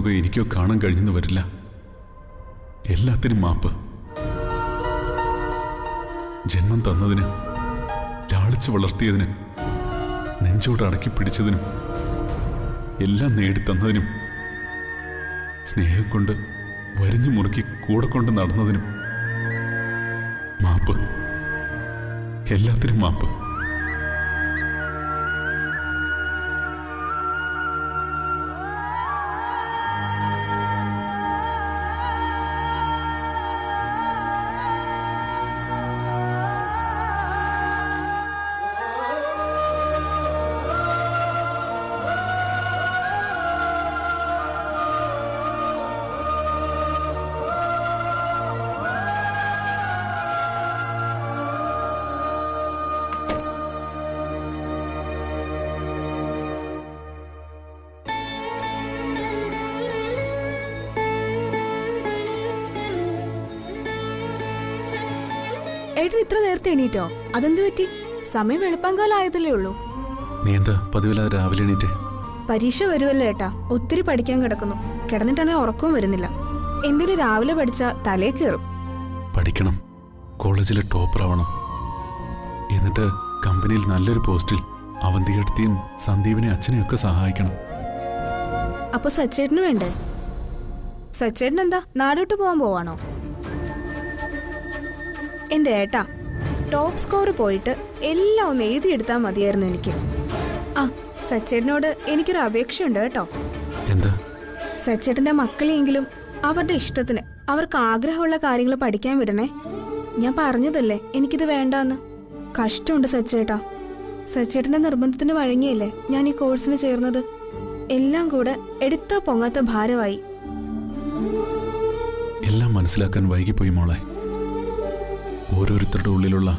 മുഖം എനിക്കോ കാണാൻ കഴിഞ്ഞെന്ന് വരില്ല. എല്ലാത്തിനും മാപ്പ്. ജന്മം തന്നതിന്, ലാളിച്ചു വളർത്തിയതിന്, നെഞ്ചോട് അടക്കി പിടിച്ചതിനും, എല്ലാം നേടിത്തന്നതിനും, സ്നേഹം കൊണ്ട് വരിഞ്ഞു മുറുക്കി കൂടെ കൊണ്ട് നടന്നതിനും മാപ്പ്. എല്ലാത്തിനും മാപ്പ്. ഏട്ടൻ ഇത്ര നേരത്തെ എണീറ്റോ? അതെന്ത് പറ്റി? സമയം വെളുപ്പാങ്കാലമായതല്ലേ ഉള്ളൂ. നീ എന്താ പതിവില്ലാതെ രാവിലെ എണീറ്റേ? പരീക്ഷ വരുമല്ലോ ഏട്ടാ, ഒത്തിരി പഠിക്കാൻ കിടക്കുന്നു. കിടന്നിട്ടാണെങ്കിൽ ഉറക്കവും വരുന്നില്ല. എന്തിനും രാവിലെ പഠിച്ചാ തലേ കയറും. പഠിക്കണം, കോളേജിൽ ടോപ്പർ ആവണം, എന്നിട്ട് കമ്പനിയിൽ നല്ലൊരു പോസ്റ്റിൽ അവന്തികടത്തിയും സന്ദീപിനെ അച്ഛനെയൊക്കെ സഹായിക്കണം. അപ്പൊ സച്ചേട്ടന് വേണ്ടേ? സച്ചേട്ടൻ എന്താ നാടോട്ട് പോവാൻ പോവാണോ? എന്റെ ഏട്ടാ, ടോപ്പ് സ്കോർ പോയിട്ട് എല്ലാം ഒന്ന് എഴുതിയെടുത്താൽ മതിയായിരുന്നു എനിക്ക്. ആ, സച്ചേട്ടനോട് എനിക്കൊരു അപേക്ഷയുണ്ട് കേട്ടോ. എന്താ? സച്ചേട്ടന്റെ മക്കളെയെങ്കിലും അവരുടെ ഇഷ്ടത്തിന്, അവർക്ക് ആഗ്രഹമുള്ള കാര്യങ്ങൾ പഠിക്കാൻ വിടണേ. ഞാൻ പറഞ്ഞതല്ലേ എനിക്കിത് വേണ്ടാന്ന്. കഷ്ടമുണ്ട് സച്ചേട്ടാ. സച്ചേട്ടന്റെ നിർബന്ധത്തിന് വഴങ്ങിയല്ലേ ഞാൻ ഈ കോഴ്സിന് ചേർന്നത്. എല്ലാം കൂടെ എടുത്താ പൊങ്ങാത്ത ഭാരമായി. എല്ലാം മനസ്സിലാക്കാൻ വൈകിപ്പോയി മോളെ. ഓരോരുത്തരുടെ ഉള്ളിലുള്ള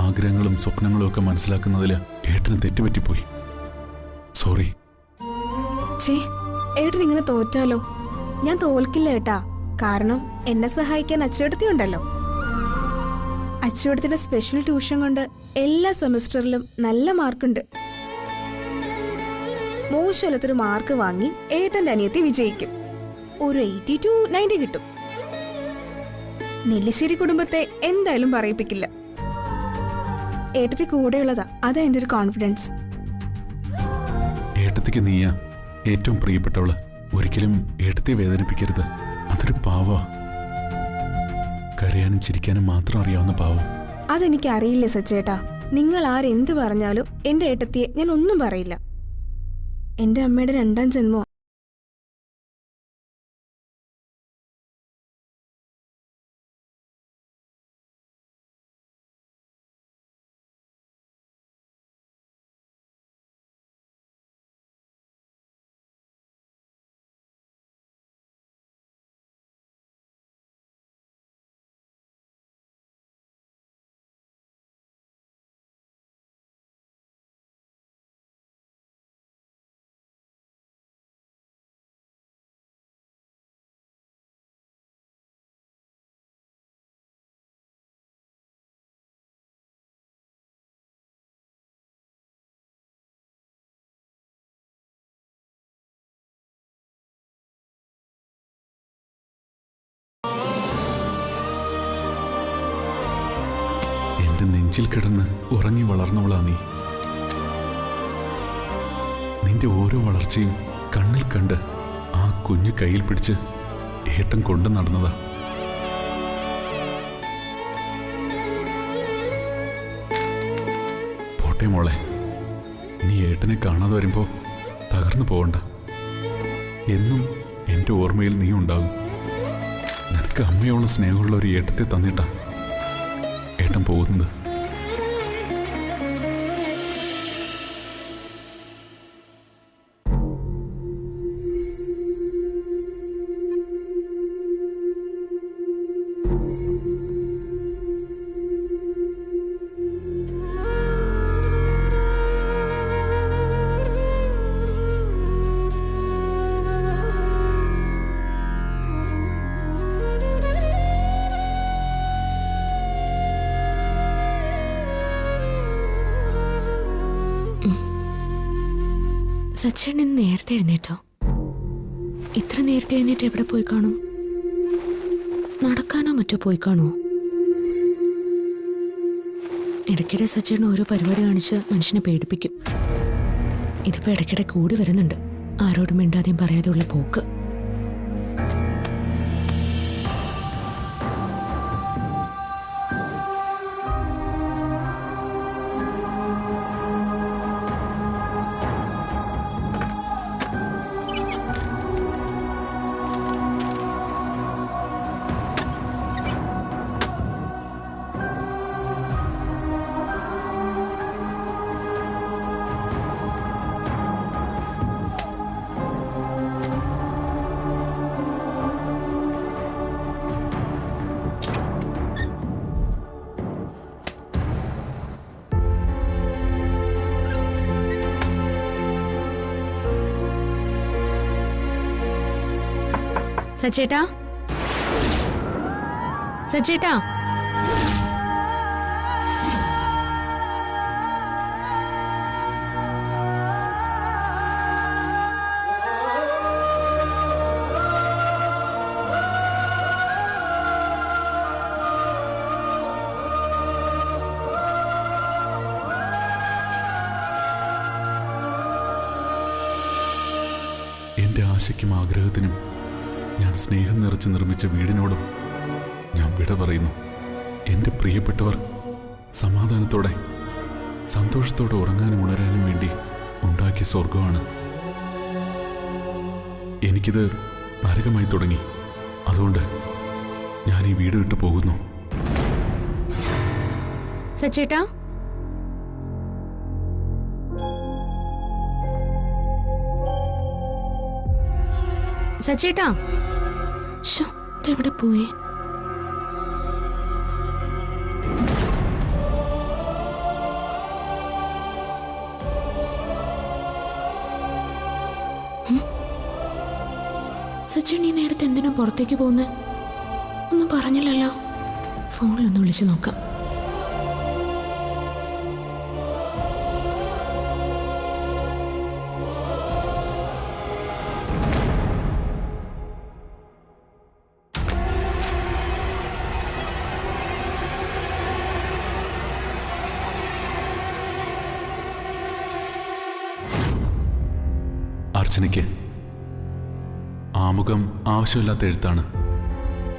ആഗ്രഹങ്ങളും സ്വപ്നങ്ങളും ഒക്കെ മനസ്സിലാക്കുന്നതിൽ ഏട്ടന് തെറ്റുപറ്റിപ്പോയി. സോറി. ഏട്ടൻ ഇങ്ങനെ തോറ്റാലോ? ഞാൻ തോൽക്കില്ല ഏട്ടാ. കാരണം എന്നെ സഹായിക്കാൻ അച്ചുവേട്ടത്തി ഉണ്ടല്ലോ. അച്ചുവേട്ടത്തിന്റെ സ്പെഷ്യൽ ട്യൂഷൻ കൊണ്ട് എല്ലാ സെമസ്റ്ററിലും നല്ല മാർക്കുണ്ട്. മോശമല്ലാത്തൊരു മാർക്ക് വാങ്ങി ഏട്ടന്റെ അനിയത്തി വിജയിക്കും. ഒരു 80 to 90 കിട്ടും. നെല്ലിശ്ശേരി കുടുംബത്തെ എന്തായാലും പറയിപ്പിക്കില്ല. ഏട്ടത്തി കൂടെയുള്ളതാ, അതാ എന്റെ ഒരു കോൺഫിഡൻസ്. ഏട്ടത്തിക്ക് നീയാ ഏറ്റവും പ്രിയപ്പെട്ടവള്. ഒരിക്കലും ഏട്ടത്തെ വേദനിപ്പിക്കരുത്. അതൊരു പാവാ. കരയാനും ചിരിക്കാനും മാത്രം അറിയാവുന്ന പാവം. അതെനിക്ക് അറിയില്ല സച്ചേട്ടാ. നിങ്ങൾ ആരെന്ത് പറഞ്ഞാലും എന്റെ ഏട്ടത്തിയെ ഞാൻ ഒന്നും പറയില്ല. എന്റെ അമ്മയുടെ 2ാം ജന്മോ. നെഞ്ചിൽ കിടന്ന് ഉറങ്ങി വളർന്നവളാ നീ. നിന്റെ ഓരോ വളർച്ചയും കണ്ണിൽ കണ്ട് ആ കുഞ്ഞു കയ്യിൽ പിടിച്ച് ഏട്ടൻ കൊണ്ടു നടന്നതാ. പോട്ടെ മോളെ, നീ ഏട്ടനെ കാണാതെ വരുമ്പോ തകർന്നു പോവണ്ട. എന്നും എൻ്റെ ഓർമ്മയിൽ നീ ഉണ്ടാകും. നിനക്ക് അമ്മയോളം സ്നേഹമുള്ള ഒരു ഏട്ടത്തെ തന്നിട്ടാ ഏട്ടൻ പോകുന്നത്. സച്ചേട്ടൻ നേരത്തെ എഴുന്നേറ്റോ? ഇത്ര നേരത്തെ എഴുന്നേറ്റ് എവിടെ പോയി കാണും? നടക്കാനോ മറ്റോ പോയി കാണുമോ? ഇടയ്ക്കിടെ സച്ചേട്ടൻ ഓരോ പരിപാടി കാണിച്ച് മനുഷ്യനെ പേടിപ്പിക്കും. ഇതിപ്പോ ഇടയ്ക്കിടെ കൂടി വരുന്നുണ്ട്, ആരോടും മിണ്ടാതെയും പറയാതെ ഉള്ള പോക്ക്. സച്ചേട്ടാ, സച്ചേട്ടാ, എൻ്റെ ആശയ്ക്കും ആഗ്രഹത്തിനും ഞാൻ സ്നേഹം നിറച്ച് നിർമ്മിച്ച വീടിനോടും ഞാൻ വിട പറയുന്നു. എൻ്റെ പ്രിയപ്പെട്ടവർ സമാധാനത്തോടെ സന്തോഷത്തോടെ ഉറങ്ങാനും ഉണരാനും വേണ്ടി ഉണ്ടാക്കിയ സ്വർഗമാണ്. എനിക്കിത് നരകമായി തുടങ്ങി. അതുകൊണ്ട് ഞാൻ ഈ വീട് വിട്ടു പോകുന്നു. സച്ചേട്ടാ, സച്ചേട്ടാ, എവിടെ പോയി? സച്ചിൻ, നീ നേരത്തെ എന്തിനാ പുറത്തേക്ക് പോകുന്നേ? ഒന്നും പറഞ്ഞില്ലല്ലോ. ഫോണിലൊന്ന് വിളിച്ചു നോക്കാം. അർച്ചനയ്ക്ക് ആമുഖം ആവശ്യമില്ലാത്ത എഴുത്താണ്.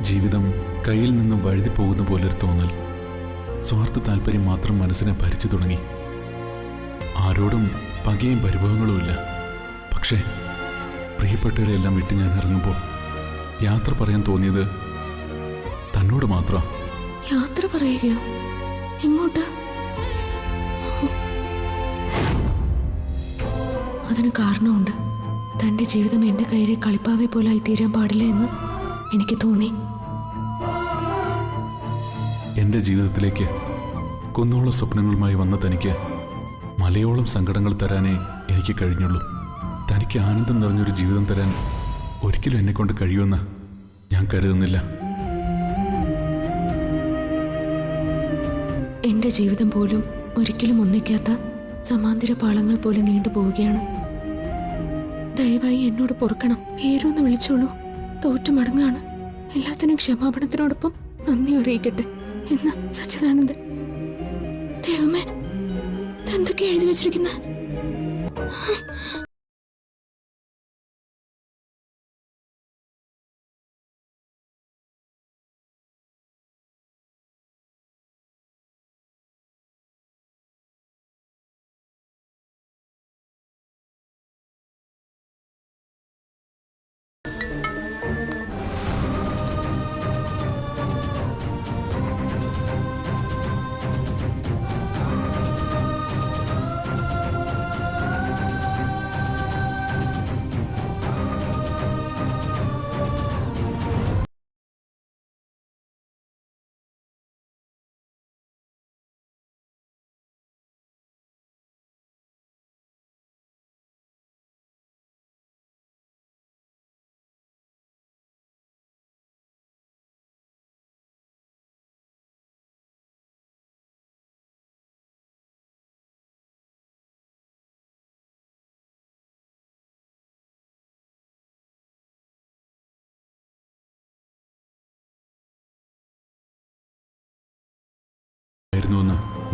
ജീവിതം കയ്യിൽ നിന്നും വഴുതി പോകുന്ന പോലൊരു തോന്നൽ, സ്വാർത്ഥ താല്പര്യം മാത്രം മനസ്സിനെ ഭരിച്ചു തുടങ്ങി. ആരോടും പകയും പരിഭവങ്ങളുമില്ല. പക്ഷേ പ്രിയപ്പെട്ടവരെല്ലാം വിട്ട് ഞാൻ ഇറങ്ങുമ്പോൾ യാത്ര പറയാൻ തോന്നിയത് തന്നോട് മാത്രം. യാത്ര പറയുകയോ? എങ്ങോട്ട്? അതിന് കാരണമുണ്ട്. തൻ്റെ ജീവിതം എൻ്റെ കയ്യിലെ കളിപ്പാവെ പോലായി തീരാൻ പാടില്ല എന്ന് എനിക്ക് തോന്നി. എൻ്റെ ജീവിതത്തിലേക്ക് കുന്നോളം സ്വപ്നങ്ങളുമായി വന്ന തനിക്ക് മലയോളം സങ്കടങ്ങൾ തരാനേ എനിക്ക് കഴിഞ്ഞുള്ളൂ. തനിക്ക് ആനന്ദം നിറഞ്ഞൊരു ജീവിതം തരാൻ ഒരിക്കലും എന്നെക്കൊണ്ട് കഴിയുമെന്ന് ഞാൻ കരുതുന്നില്ല. എൻ്റെ ജീവിതം പോലും ഒരിക്കലും ഒന്നിക്കാത്ത സമാന്തര പാളങ്ങൾ പോലെ നീണ്ടുപോവുകയാണ്. ദയവായി എന്നോട് പൊറുക്കണം. പേരൊന്ന് വിളിച്ചോളൂ. തോറ്റു മടങ്ങാണ്. എല്ലാത്തിനും ക്ഷമാപണത്തിനോടൊപ്പം നന്ദി അറിയിക്കട്ടെ എന്ന് സച്ചിദാനന്ദൻ. ദൈവമേ, എന്തൊക്കെ എഴുതി വെച്ചിരിക്കുന്ന?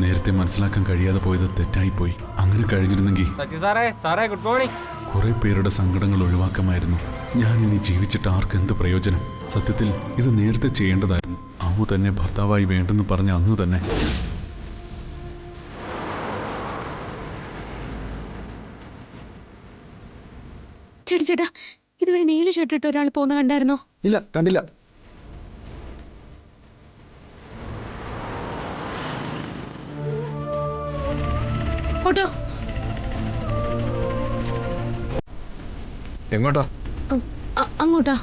നേരത്തെ മനസ്സിലാക്കാൻ കഴിയാതെ പോയത് തെറ്റായിപ്പോയി. അങ്ങനെ കഴിഞ്ഞിരുന്നെങ്കിൽ സാറേ ഗുഡ് മോർണിംഗ്. കുറെ പേരുടെ സങ്കടങ്ങൾ ഒഴിവാക്കാമായിരുന്നു. ഞാൻ ഇനി ജീവിച്ചിട്ട് ആർക്കെന്ത് പ്രയോജനം? സത്യത്തിൽ ഇത് നേരത്തെ ചെയ്യേണ്ടതായിരുന്നു. അമ്മു തന്നെ ഭർത്താവായി വേണ്ടെന്ന് പറഞ്ഞ അന്ന് തന്നെ. ചേട്ടാ ഇതുവരെ നീല ഷർട്ട് ഇട്ട് ഒരാൾ പോകുന്ന കണ്ടായിരുന്നോ? ഇല്ല, കണ്ടില്ല. ഓട്ടോ എങ്ങോട്ടാ? അങ്ങോട്ടാ.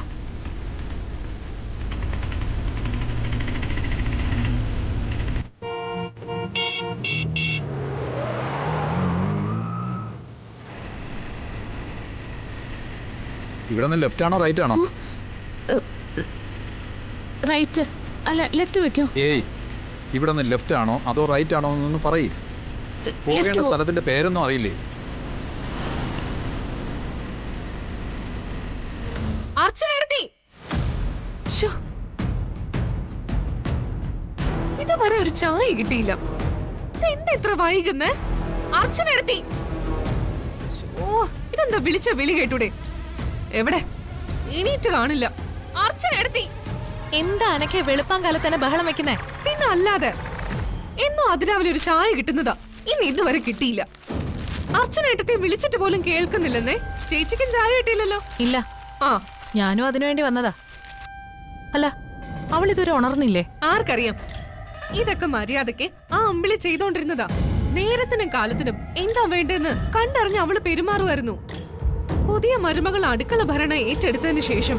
ഇവിടെ നിന്ന് ലെഫ്റ്റ് ആണോ റൈറ്റ് ആണോ? റൈറ്റ് അല്ല ലെഫ്റ്റ് വെക്കോ? ഏയ്, ഇവിടെ നിന്ന് ലെഫ്റ്റ് ആണോ അതോ റൈറ്റ് ആണോ എന്നൊന്ന് പറയേ. പോകേണ്ട സ്ഥലത്തിന്റെ പേരൊന്നും അറിയില്ലേ? ഇതുവരെ ഒരു ചായ കിട്ടിയില്ല. എന്താ ഇത്ര വൈകുന്നേ? അർച്ചന എടുത്തി. ഇതെന്താ വിളിച്ച വിളി കേട്ടൂടെ? എവിടെ എണീറ്റ് കാണില്ല. അർച്ചന എടുത്തി. എന്താ അനക്കെ വെളുപ്പാൻ കാലത്ത് തന്നെ ബഹളം വെക്കുന്നേ? പിന്നെ അല്ലാതെ എന്നും അതിരാവിലെ ഒരു ചായ കിട്ടുന്നതാ. ഇന്ന് ഇതുവരെ കിട്ടിയില്ല. അർച്ചന എടുത്തി വിളിച്ചിട്ട് പോലും കേൾക്കുന്നില്ലെന്നേ. ചേച്ചിക്കും ചായ കിട്ടിയില്ലല്ലോ? ഇല്ല. ആ, ഞാനും അതിനുവേണ്ടി വന്നതാ. അല്ല, അവൾ ഇതുവരെ ഉണർന്നില്ലേ? ആർക്കറിയാം. ഇതൊക്കെ മര്യാദക്ക് ആ അമ്പിളി ചെയ്തോണ്ടിരുന്നതാ. നേരത്തിനും കാലത്തിനും എന്താ വേണ്ടെന്ന് കണ്ടറിഞ്ഞ് അവള് പെരുമാറുമായിരുന്നു. പുതിയ മരുമകൾ അടുക്കള ഭരണം ഏറ്റെടുത്തതിന് ശേഷം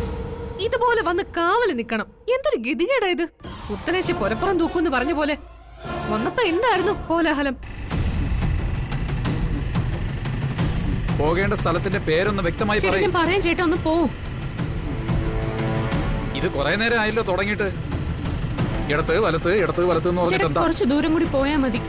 ഇതുപോലെ വന്ന് കാവല് നിക്കണം. എന്തൊരു ഗതികേടാ ഇത്. പുത്തനേച്ചി പുരപ്പുറം തൂക്കൂന്ന് പറഞ്ഞ പോലെ വന്നപ്പോ എന്തായിരുന്നു കോലാഹലം. പോകേണ്ട സ്ഥലത്തിന്റെ പേരൊന്ന് വ്യക്തമായി പറയും. പറയാൻ ചേട്ടാ ഒന്ന് പോവും. ഇത് കുറെ നേരം ആയല്ലോ തുടങ്ങിയിട്ട്. ഇടത്ത് വലത്ത് ഇടത്ത് വലത്ത് എന്ന് പറഞ്ഞിട്ട് എന്താ? കുറച്ച് ദൂരം കൂടി പോയാ മതി.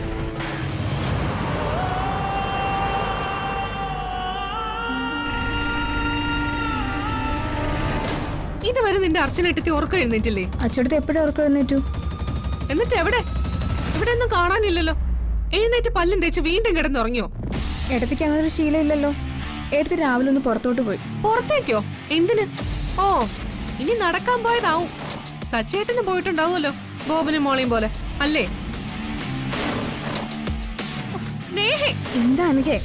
ഇതുവരെ നിന്റെ അർച്ചനേട്ടത്തി ഉറക്കം എഴുന്നേറ്റില്ലേ? അച്ചടുത്ത് എപ്പോഴും ഉറക്കം എഴുന്നേറ്റു. എന്നിട്ട് എവിടെ? ഇവിടെ ഒന്നും കാണാനില്ലല്ലോ. എഴുന്നേറ്റ് പല്ലും തേച്ച് വീണ്ടും കിടന്നുറങ്ങിയോ? ഏട്ടത്തിക്ക് അങ്ങനെ ഒരു ശീലം ഇല്ലല്ലോ. ഏട്ടത്തി രാവിലെ ഒന്ന് പുറത്തോട്ട് പോയി. പുറത്തേക്കോ? എന്തിന്? ഓ, ഇനി നടക്കാൻ പോയതാവും. സച്ചേട്ടന് പോയിട്ടുണ്ടാവുമല്ലോ, ബോബനും മോളയും പോലെ അല്ലേ? സ്നേഹേ, എന്താ അനഘേ?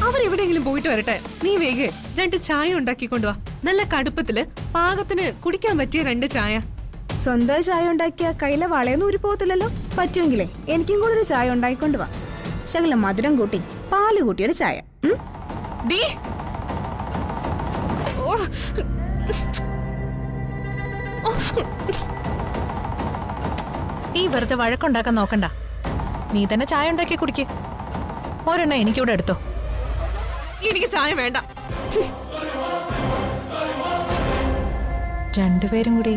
അവരെവിടെയെങ്കിലും പോയിട്ട് വരട്ടെ. നീ വേഗം 2 ചായ ഉണ്ടാക്കിക്കൊണ്ടുവാ. നല്ല കടുപ്പത്തില് പാകത്തിന് കുടിക്കാൻ പറ്റിയ 2 ചായ. സ്വന്തമായി ചായ ഉണ്ടാക്കിയ കയ്യിലെ വളയൊന്നും ഊരി പോകത്തില്ലല്ലോ. പറ്റുമെങ്കിലേ എനിക്കും കൂടെ ഒരു ചായ ഉണ്ടായിക്കൊണ്ട് വാ. ശകലം മധുരം കൂട്ടി പാല് കൂട്ടി ഒരു ചായ. ദീ. ഓ. നീ വെറുതെ വഴക്കുണ്ടാക്കാൻ നോക്കണ്ട. നീ തന്നെ ചായ ഉണ്ടാക്കി കുടിക്ക്. ഒരെണ്ണം എനിക്കിവിടെ എടുത്തോ. എനിക്ക് ചായ വേണ്ട. രണ്ടുപേരും കൂടി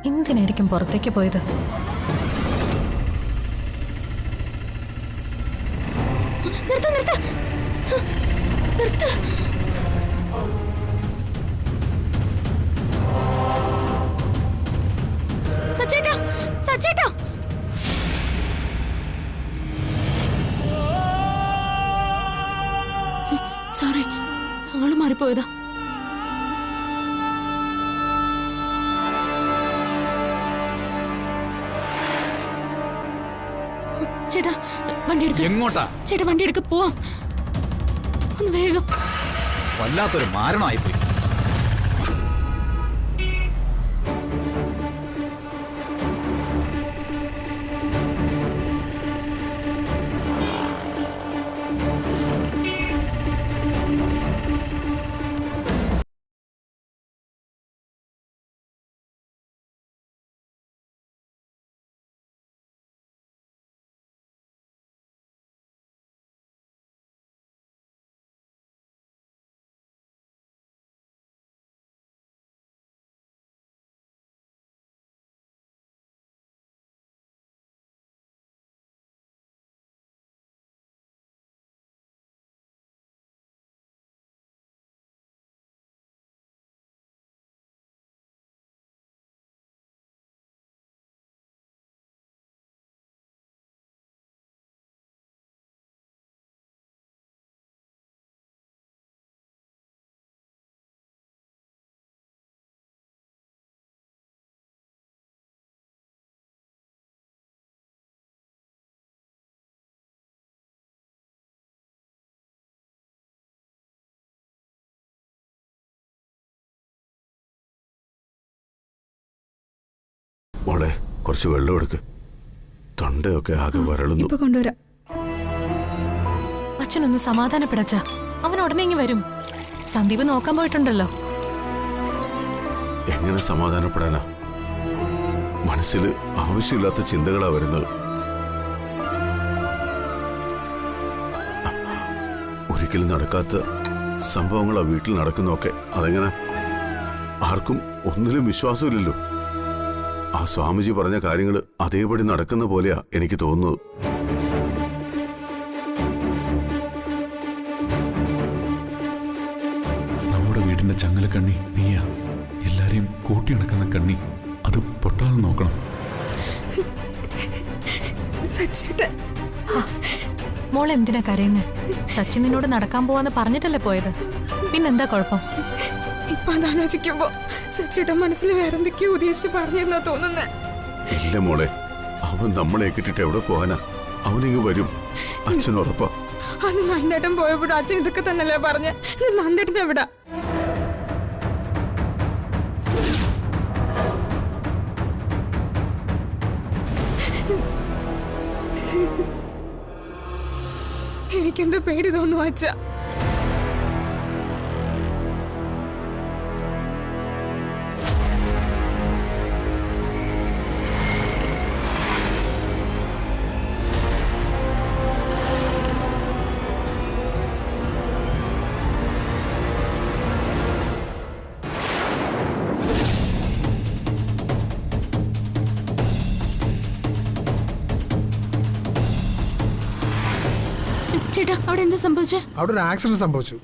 എന്തിനായിരിക്കും പുറത്തേക്ക് പോയത്? നിർത്ത നിർത്ത നിർത്ത. സച്ചേട്ടാ, സച്ചേട്ടാ. സോറി, അവള് മാറിപ്പോയതാ. ചേട്ടാ വണ്ടി എടുക്ക. എങ്ങോട്ടാ? ചേട്ടാ വണ്ടി എടുക്ക, പോവാം. ഒന്ന് വേഗം. വല്ലാത്തൊരു മാരണമായിപ്പോയി. മോളെ കുറച്ച് വെള്ളം എടുക്ക്. തൊണ്ടയൊക്കെ ആകെ വരളുന്നു. ഇപ്പൊ കൊണ്ടുവരാം. അച്ഛനൊന്ന് സമാധാനപ്പെടച്ച, അവൻ ഉടനെ ഇങ്ങ് വരും. സന്ദീപ് നോക്കാൻ പോയിട്ടുണ്ടല്ലോ. എങ്ങനെ സമാധാനപ്പെടാനാ? മനസ്സിൽ ആവശ്യമില്ലാത്ത ചിന്തകളാ വരുന്നത്. ഒരിക്കലും നടക്കാത്ത സംഭവങ്ങളാ വീട്ടിൽ നടക്കുന്നൊക്കെ. അതെങ്ങനെ? ആർക്കും ഒന്നിലും വിശ്വാസമില്ലല്ലോ. ആ സ്വാമിജി പറഞ്ഞ കാര്യങ്ങൾ അതേപടി നടക്കുന്ന പോലെയാ എനിക്ക് തോന്നുന്നത്. നമ്മുടെ വീടിന്റെ ചങ്ങലക്കണ്ണി നീയാ. എല്ലാരെയും കൂട്ടിയിണക്കുന്ന കണ്ണി. അത് പൊട്ടാതെ നോക്കണം. സച്ചേട്ടൻ, മോൾ എന്തിനാ കരയുന്നേ? സച്ചിൻ നിന്നോട് നടക്കാൻ പോവാന്ന് പറഞ്ഞിട്ടല്ലേ പോയത്. പിന്നെന്താ കുഴപ്പം? ഇപ്പൊ അതാലോചിക്കുമ്പോ സച്ചേട്ടൻ മനസ്സിൽ വേറെന്തൊക്കെയോ ഉദ്ദേശിച്ച് പറഞ്ഞെന്നാ തോന്നുന്നേ. ഇല്ല മോളെ, അവൻ നമ്മളെ കിട്ടിട്ട് എവിടെ പോകാനാ? അവനിങ്ങ് വരും, അച്ഛൻ ഉറപ്പാ. അന്ന് നന്ദേട്ടൻ പോയപ്പോഴും അച്ഛൻ ഇതൊക്കെ തന്നെയല്ലേ പറഞ്ഞ. നന്ദേട്ടൻ എവിടാ? എനിക്കെന്തോ പേടി തോന്നുന്നു അച്ഛ. ചേട്ടാ, അവിടെ എന്താ സംഭവിച്ചേ? അവിടെ ഒരു ആക്സിഡന്റ് സംഭവിച്ചു.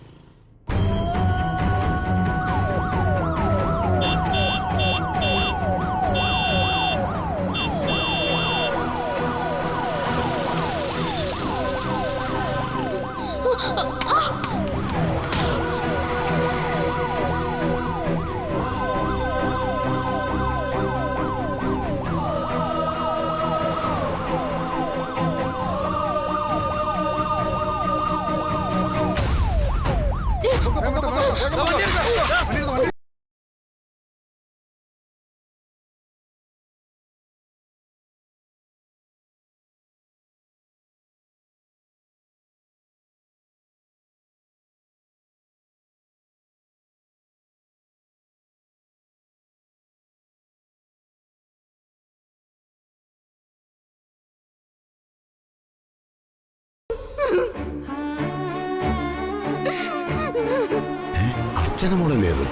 അർച്ചന മോളല്ലേ അത്?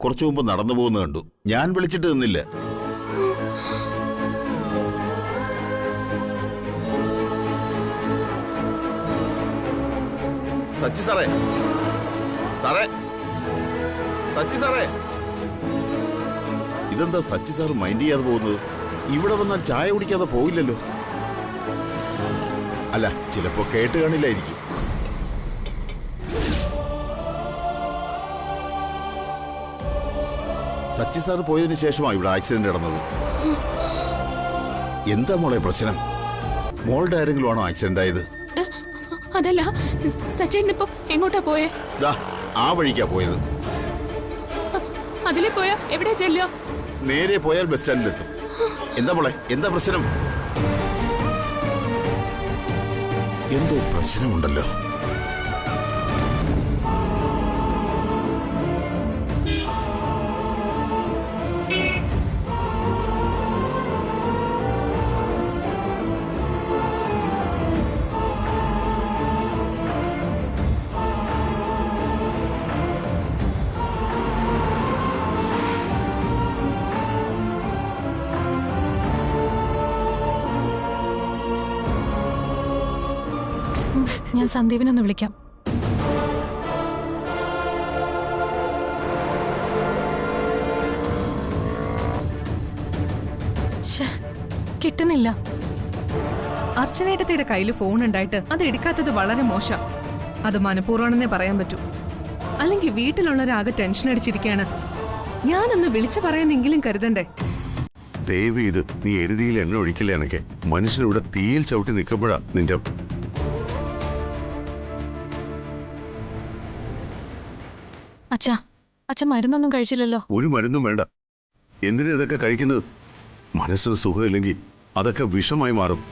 കുറച്ചു മുമ്പ് നടന്നു പോകുന്ന കണ്ടു. ഞാൻ വിളിച്ചിട്ട് നിന്നില്ല. സച്ചി സാറേ, സാറേ, സച്ചി സാറേ. ഇതെന്താ സച്ചി സാർ മൈൻഡ് ചെയ്യാതെ പോകുന്നത്? ഇവിടെ വന്നാൽ ചായ കുടിക്കാതെ പോയില്ലല്ലോ. അല്ല, ചിലപ്പോ കേട്ട് കാണില്ലായിരിക്കും. സച്ചി സാർ പോയതിനു ശേഷമാണ് ഇവിടെ ആക്സിഡന്റ് നടന്നത്. എന്താ മോളെ പ്രശ്നം? മോളുടെ ആരെങ്കിലും ആണോ ആക്സിഡന്റ് ആയത്? അതല്ല, സച്ചേട്ടൻ ഇപ്പൊ എങ്ങോട്ടാ പോയേ? ദാ ആ വഴിക്കാ പോയത്. അതിലെ പോയാ എവിടെ ചെല്ലോ? നേരെ പോയാൽ ബസ് സ്റ്റാൻഡിലെത്തും. എന്താ മോളെ, എന്താ പ്രശ്നം? എന്തോ പ്രശ്നമുണ്ടല്ലോ. ഞാൻ സന്ദീപിനൊന്ന് വിളിക്കാം. കിട്ടുന്നില്ല. ആ അർച്ചനേട്ടത്തിയുടെ കയ്യിൽ ഫോൺ ഉണ്ടായിട്ട് അത് എടുക്കാത്തത് വളരെ മോശം. അത് മനഃപൂർവ്വമാണെന്നേ പറയാൻ പറ്റൂ. അല്ലെങ്കിൽ വീട്ടിലുള്ളവരാകെ ടെൻഷൻ അടിച്ചിരിക്കുകയാണ്. ഞാനൊന്ന് വിളിച്ചു പറയാനെങ്കിലും കരുതണ്ടേ? ദയവ് ഇത് നീ എരുതിയിൽ എണ്ണ ഒഴിക്കില്ല. എനിക്ക് മനുഷ്യനിവിടെ തീയിൽ ചവിട്ടി നിൽക്കുമ്പോഴാ നിന്റെ അച്ഛൻ മരുന്നൊന്നും കഴിച്ചില്ലല്ലോ. ഒരു മരുന്നും വേണ്ട. എന്തിനാ ഇതൊക്കെ കഴിക്കുന്നത്? മനസ്സിന് സുഖമില്ലെങ്കിൽ അതൊക്കെ വിഷമായി മാറും.